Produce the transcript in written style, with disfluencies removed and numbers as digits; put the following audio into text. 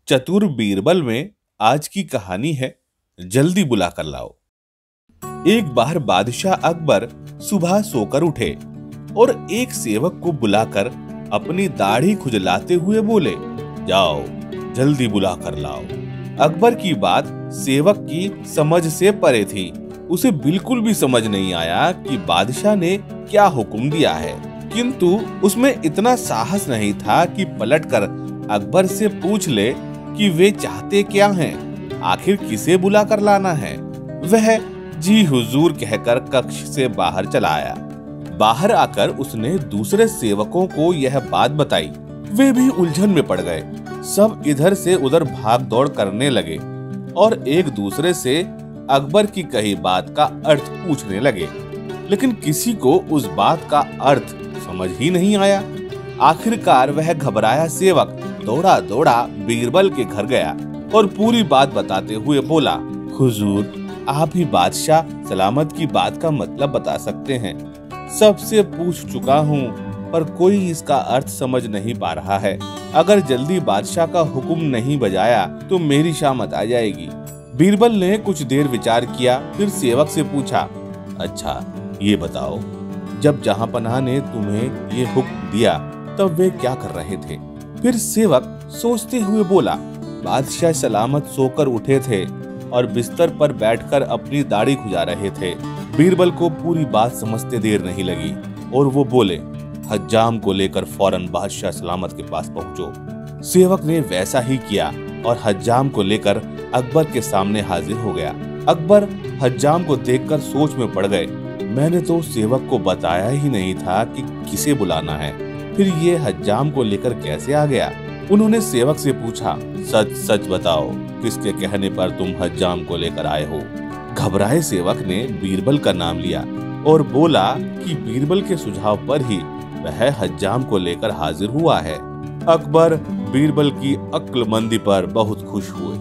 चतुर बीरबल में आज की कहानी है जल्दी बुला कर लाओ। एक बार बादशाह अकबर सुबह सोकर उठे और एक सेवक को बुलाकर अपनी दाढ़ी खुजलाते हुए बोले, जाओ जल्दी बुला कर लाओ। अकबर की बात सेवक की समझ से परे थी। उसे बिल्कुल भी समझ नहीं आया कि बादशाह ने क्या हुक्म दिया है, किंतु उसमें इतना साहस नहीं था कि पलटकर अकबर से पूछ ले कि वे चाहते क्या हैं, आखिर किसे बुला कर लाना है। वह जी हुजूर कहकर कक्ष से बाहर चला आया। बाहर आकर उसने दूसरे सेवकों को यह बात बताई। वे भी उलझन में पड़ गए। सब इधर से उधर भाग दौड़ करने लगे और एक दूसरे से अकबर की कही बात का अर्थ पूछने लगे, लेकिन किसी को उस बात का अर्थ समझ ही नहीं आया। आखिरकार वह घबराया सेवक दौड़ा दौड़ा बीरबल के घर गया और पूरी बात बताते हुए बोला, हुजूर आप ही बादशाह सलामत की बात का मतलब बता सकते हैं। सबसे पूछ चुका हूँ पर कोई इसका अर्थ समझ नहीं पा रहा है। अगर जल्दी बादशाह का हुक्म नहीं बजाया तो मेरी शामत आ जाएगी। बीरबल ने कुछ देर विचार किया, फिर सेवक से पूछा, अच्छा ये बताओ, जब जहांपनाह ने तुम्हें ये हुक्म दिया तब वे क्या कर रहे थे? फिर सेवक सोचते हुए बोला, बादशाह सलामत सोकर उठे थे और बिस्तर पर बैठकर अपनी दाढ़ी खुजा रहे थे। बीरबल को पूरी बात समझते देर नहीं लगी और वो बोले, हज्जाम को लेकर फौरन बादशाह सलामत के पास पहुंचो। सेवक ने वैसा ही किया और हज्जाम को लेकर अकबर के सामने हाजिर हो गया। अकबर हज्जाम को देखकर सोच में पड़ गए। मैंने तो सेवक को बताया ही नहीं था कि किसे बुलाना है, फिर ये हज्जाम को लेकर कैसे आ गया? उन्होंने सेवक से पूछा, सच सच बताओ, किसके कहने पर तुम हज्जाम को लेकर आए हो? घबराए सेवक ने बीरबल का नाम लिया और बोला कि बीरबल के सुझाव पर ही वह हज्जाम को लेकर हाजिर हुआ है। अकबर बीरबल की अक्लमंदी पर बहुत खुश हुए।